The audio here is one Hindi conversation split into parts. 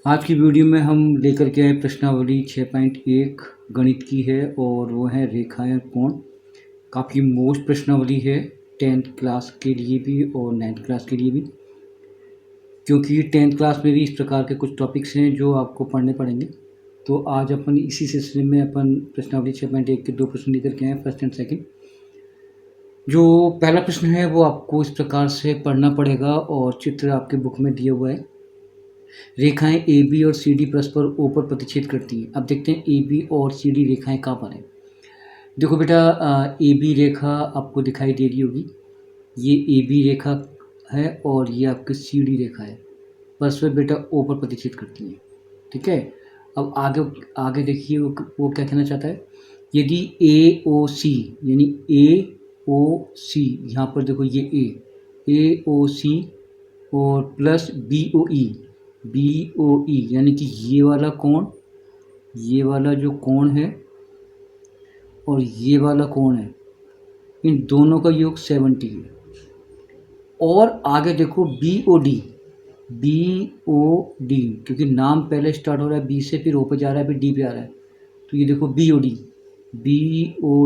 आज की वीडियो में हम लेकर के आए प्रश्नावली 6.1 गणित की है और वो है रेखाएं कोण। काफ़ी मोस्ट प्रश्नावली है 10th क्लास के लिए भी और 9th क्लास के लिए भी, क्योंकि 10th क्लास में भी इस प्रकार के कुछ टॉपिक्स हैं जो आपको पढ़ने पड़ेंगे। तो आज अपन इसी सिलसिले में अपन प्रश्नावली 6.1 के 2 प्रश्न लेकर के आए, फर्स्ट एंड सेकेंड। जो पहला प्रश्न है वो आपको इस प्रकार से पढ़ना पड़ेगा और चित्र आपके बुक में दिया हुआ है। रेखाएं ए बी और सी डी परस्पर ओ पर प्रतिच्छेद करती हैं। अब देखते हैं ए बी और सी डी रेखाएं कहाँ पर हैं। देखो बेटा, ए बी रेखा आपको दिखाई दे रही होगी, ये ए बी रेखा है और ये आपकी सी डी रेखा है, परस्पर बेटा ओ पर प्रतिच्छेद करती हैं। ठीक है, अब आगे आगे देखिए वो क्या कहना चाहता है। यदि ए ओ सी यानी ए ओ सी, यहाँ पर देखो ये ए ओ सी और प्लस बी ओ ई यानी कि ये वाला कोण, ये वाला जो कोण है और ये वाला कोण है, इन दोनों का योग 70 है। और आगे देखो बी ओ डी, क्योंकि नाम पहले स्टार्ट हो रहा है बी से, फिर ओ पे जा रहा है, फिर डी पे आ रहा है, तो ये देखो बी ओ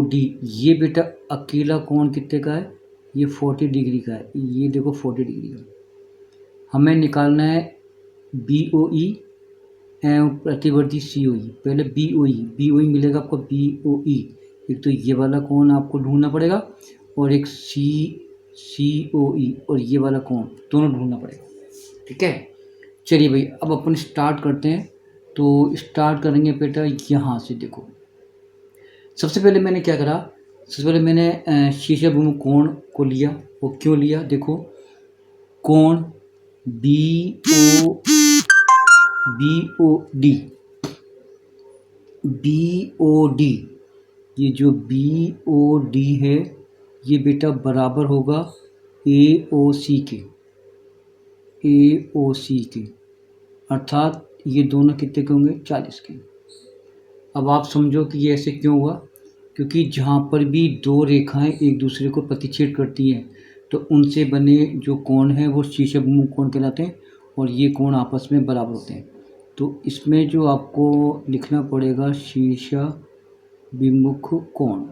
डी, ये बेटा अकेला कोण कितने का है, ये 40 डिग्री का है। ये देखो 40 डिग्री का। हमें निकालना है बी ओ ई एवं प्रतिवर्ती सी ओ ई। पहले बी ओ ई मिलेगा आपको, बी ओ ई। एक तो ये वाला कोण आपको ढूंढना पड़ेगा और एक सी ओ ई और ये वाला कोण दोनों ढूंढना पड़ेगा। ठीक है, चलिए भाई अब अपन स्टार्ट करते हैं। तो स्टार्ट करेंगे बेटा यहाँ से। देखो सबसे पहले मैंने क्या करा, सबसे पहले मैंने शीर्षाभिमुख कोण को लिया। वो क्यों लिया, देखो कोण बी ओ डी, ये जो बी ओ डी है ये बेटा बराबर होगा ए ओ सी के, अर्थात ये दोनों कितने के होंगे, 40 के। अब आप समझो कि ये ऐसे क्यों हुआ, क्योंकि जहाँ पर भी दो रेखाएं एक दूसरे को प्रतिच्छेद करती हैं तो उनसे बने जो कोण हैं वो शीर्षाभिमुख कोण कहलाते हैं और ये कोण आपस में बराबर होते हैं। तो इसमें जो आपको लिखना पड़ेगा शीर्षाभिमुख कोण।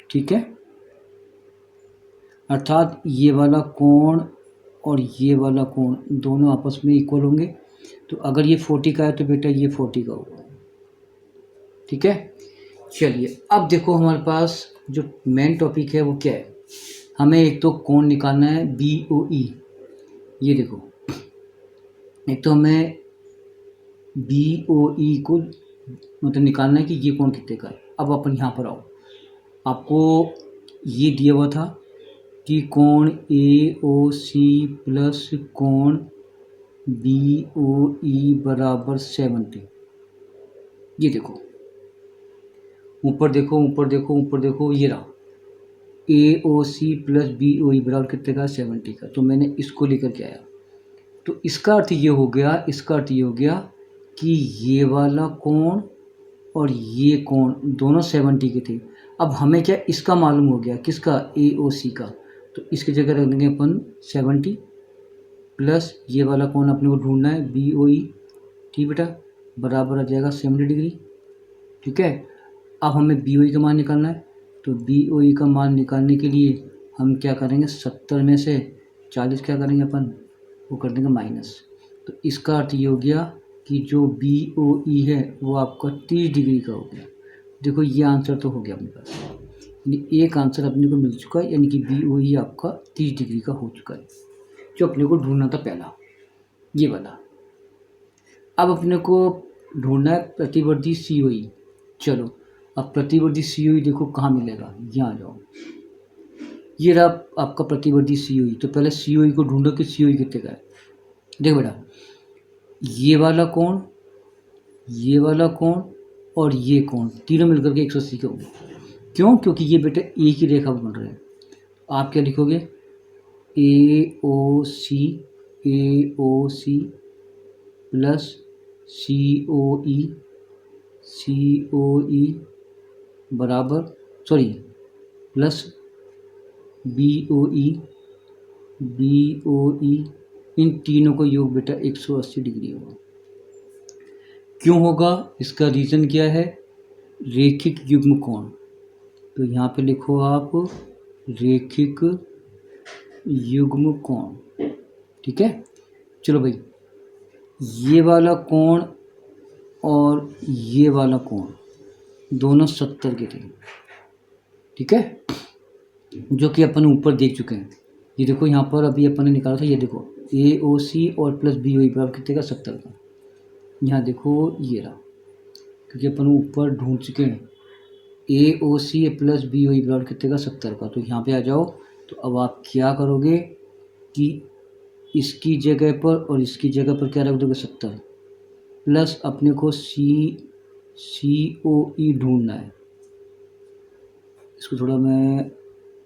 ठीक है, अर्थात ये वाला कोण और ये वाला कोण दोनों आपस में इक्वल होंगे। तो अगर ये 40 का है तो बेटा ये 40 का होगा। ठीक है, चलिए अब देखो हमारे पास जो मेन टॉपिक है वो क्या है। हमें एक तो कोण निकालना है बी ओ ई। ये देखो, एक तो हमें बी ओ ई को मतलब निकालना है कि ये कोण कितने का है। अब अपन यहाँ पर आओ, आपको ये दिया हुआ था कि कोण ए ओ सी प्लस कोण बी ओ ई बराबर 70। ये देखो ऊपर देखो, ये रहा ए ओ सी प्लस बी ओ ई बराबर कितने का, 70 का। तो मैंने इसको लेकर के आया। तो इसका अर्थ ये हो गया कि ये वाला कोण और ये कोण दोनों 70 के थे। अब हमें क्या इसका मालूम हो गया, किसका, ए ओ सी का। तो इसकी जगह रख देंगे अपन 70 प्लस ये वाला कोण अपने को ढूंढना है बी ओ ई। ठीक बेटा, बराबर आ जाएगा 70 डिग्री। ठीक है, अब हमें बी ओ ई का मान निकालना है। तो बी ओ ई का मान निकालने के लिए हम क्या करेंगे, 70 में से 40 क्या करेंगे अपन, वो कर देंगे माइनस। तो इसका अर्थ ये हो गया कि जो बी ओ ई है वो आपका 30 डिग्री का हो गया। देखो ये आंसर तो हो गया अपने पास, यानी एक आंसर अपने को मिल चुका है, यानी कि बी ओ ई आपका 30 डिग्री का हो चुका है, जो अपने को ढूंढना था पहला ये वाला। अब अपने को ढूंढना है प्रतिवर्ती सी ओ ई। चलो अब प्रतिवर्ती सी ओ ई देखो कहाँ मिलेगा, यहाँ आ जाओ। ये रहा आपका प्रतिवर्ती सी ओ ई। तो पहले सी ओ ई को ढूंढो कि सी ओ ई कितने का है। देखो बेटा, ये वाला कोण और ये कोण तीनों मिलकर के 180 के होंगे। क्यों, क्योंकि ये बेटा एक ही रेखा बन रहे हैं। आप क्या लिखोगे, ए ओ सी प्लस सी ओ ई बराबर प्लस बी ओ ई इन तीनों का योग बेटा 180 डिग्री होगा। क्यों होगा, इसका रीज़न क्या है, रेखिक युग्म कोण। तो यहाँ पे लिखो आप रेखिक युग्म कोण, ठीक है। चलो भाई, ये वाला कोण और ये वाला कोण दोनों 70 के थे, ठीक है, जो कि अपन ऊपर देख चुके हैं। ये देखो यहाँ पर अभी अपन ने निकाला था, ये देखो AOC और प्लस BOE बराबर कितने का, 70 का। यहाँ देखो ये रहा, क्योंकि अपन ऊपर ढूंढ चुके हैं। AOC प्लस BOE बराबर कितने का, 70 का। तो यहाँ पे आ जाओ। तो अब आप क्या करोगे कि इसकी जगह पर और इसकी जगह पर क्या रख दोगे, 70 प्लस अपने को COE ढूंढना है। इसको थोड़ा मैं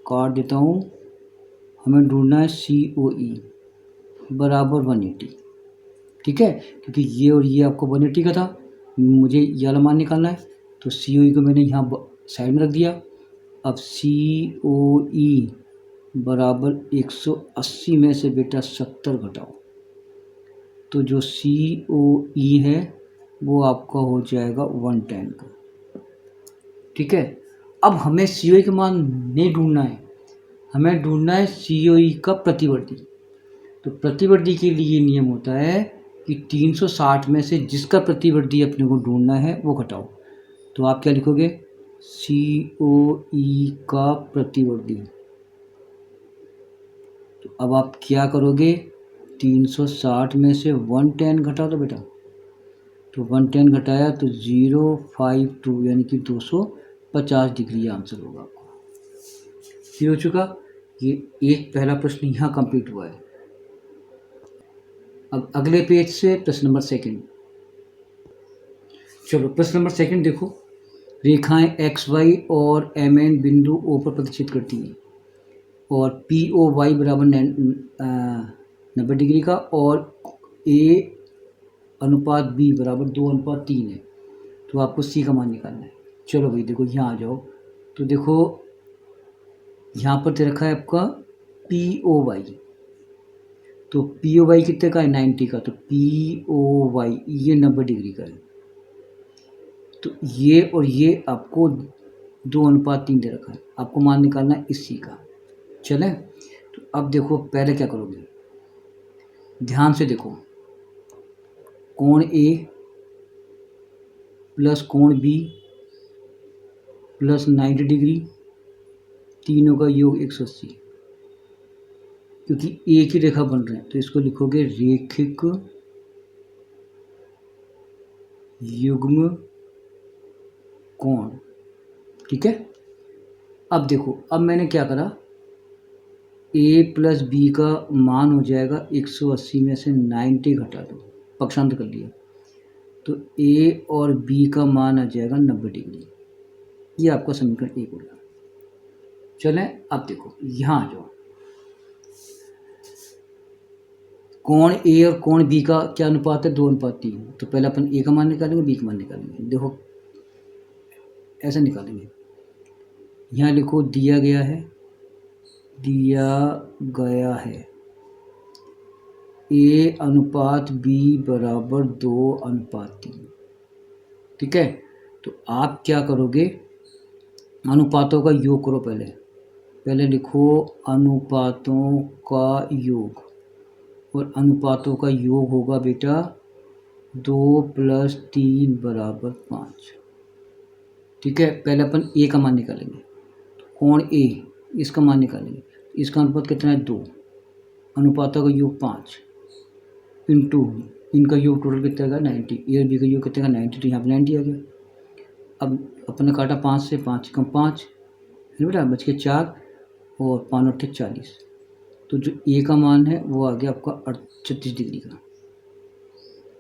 काट देता हूँ। हमें ढूंढना है COE बराबर 180, ठीक है, क्योंकि ये और ये आपको 180 का था, मुझे ये वाला मान निकालना है। तो COE को मैंने यहाँ साइड में रख दिया। अब COE बराबर 180 में से बेटा 70 घटाओ, तो जो COE है वो आपका हो जाएगा 110 का, ठीक है। अब हमें COE का मान नहीं ढूंढना है, हमें ढूंढना है COE का प्रतिवर्ती। तो प्रतिवर्ती के लिए नियम होता है कि 360 में से जिसका प्रतिवर्ती अपने को ढूंढना है वो घटाओ। तो आप क्या लिखोगे, COE का प्रतिवर्ती। तो अब आप क्या करोगे, 360 में से 110 घटा दो बेटा। तो 110 घटाया तो 052 यानी कि 250 डिग्री आंसर होगा आपका। ये हो चुका, ये एक पहला प्रश्न यहाँ कंप्लीट हुआ है। अब अगले पेज से प्रश्न नंबर 2। चलो प्रश्न नंबर 2 देखो। रेखाएं XY और MN बिंदु O पर प्रतिच्छेद करती हैं और POY बराबर 90 डिग्री का और A/B बराबर 2/3 है। तो आपको C का मान निकालना है। चलो भाई देखो, यहाँ आ जाओ। तो देखो यहाँ पर दे रखा है आपका POY। तो POY कितने का है, 90 का। तो POY ये 90 डिग्री का है। तो ये और ये आपको 2/3 दे रखा है, आपको मान निकालना है इसी का। चले, तो अब देखो पहले क्या करोगे, ध्यान से देखो। कोण A प्लस कोण B प्लस 90 डिग्री, तीनों का योग 180, क्योंकि एक ही रेखा बन रहे हैं। तो इसको लिखोगे रेखिक युग्म कोण, ठीक है। अब देखो, अब मैंने क्या करा, A प्लस B का मान हो जाएगा 180 में से 90 घटा दो, पक्षांतर कर लिया। तो A और B का मान आ जाएगा 90 डिग्री। ये आपका समीकरण 1 हो गया। चलें, अब देखो यहाँ आ जाओ। कोण A और कोण B का क्या अनुपात है, 2/3। तो पहले अपन A का मान निकालेंगे, B का मान निकालेंगे। देखो ऐसा निकालेंगे। यहाँ लिखो दिया गया है A/B बराबर 2/3, ठीक है। तो आप क्या करोगे, अनुपातों का योग करो। पहले लिखो अनुपातों का योग, और अनुपातों का योग होगा बेटा 2 + 3 = 5, ठीक है। पहले अपन A का मान निकालेंगे। कोण A, इसका मान निकालेंगे। इसका अनुपात कितना है, 2। अनुपातों का योग 5 इंटू इनका योग टोटल कितना का 90। A और B का योग कितने का 90। तो यहाँ पर 90 आ गया। अब अपन ने काटा 5 से, 5 कम 5 है बेटा, बच के 4 और 5 8 40। तो जो A का मान है वो आ गया आपका 36 डिग्री का।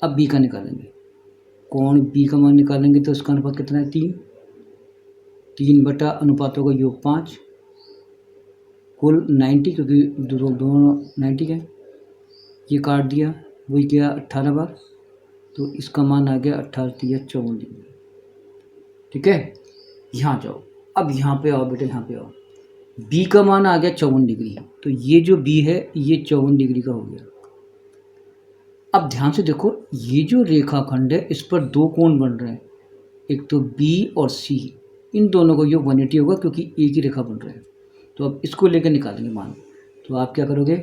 अब B का निकालेंगे। कोण B का मान निकालेंगे तो उसका अनुपात कितना है, 3 बटा अनुपातों का योग 5 कुल 90, क्योंकि दोनों 90 के। ये काट दिया, वही गया 18 बार। तो इसका मान आ गया 18 × 3 = 54 डिग्री, ठीक है। यहाँ जाओ, अब यहाँ पे आओ बेटा, यहाँ पे आओ। B का मान आ गया 54 डिग्री। तो ये जो B है ये 54 डिग्री का हो गया। अब ध्यान से देखो, ये जो रेखाखंड है इस पर दो कोण बन रहे हैं, एक तो बी और सी, इन दोनों को ये 180 होगा क्योंकि एक ही रेखा बन रहे हैं। तो अब इसको लेकर निकालेंगे मान। तो आप क्या करोगे,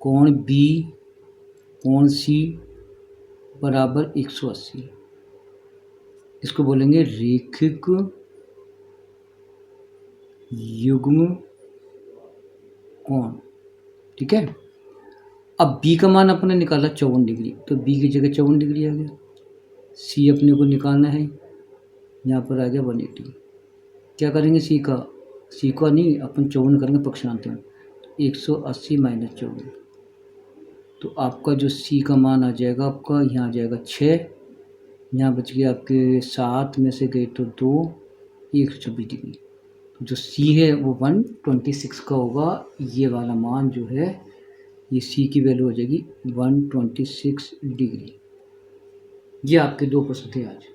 कोण बी कोण सी बराबर 180, इसको बोलेंगे रेखिक युग्म कोण। ठीक है। अब बी का मान अपने निकाला 54 डिग्री, तो बी की जगह 54 डिग्री आ गया। सी अपने को निकालना है, यहाँ पर आ गया 180। क्या करेंगे, सी का नहीं, अपन 54 करेंगे पक्षांतर में, 180 माइनस 54। तो आपका जो सी का मान आ जाएगा, आपका यहाँ आ जाएगा 6, यहाँ बच गया आपके 7 में से गए तो 2, 126 डिग्री। तो जो सी है वो 126 का होगा। ये वाला मान जो है, ये सी की वैल्यू हो जाएगी 126 डिग्री। ये आपके 2 प्रश्न थे आज।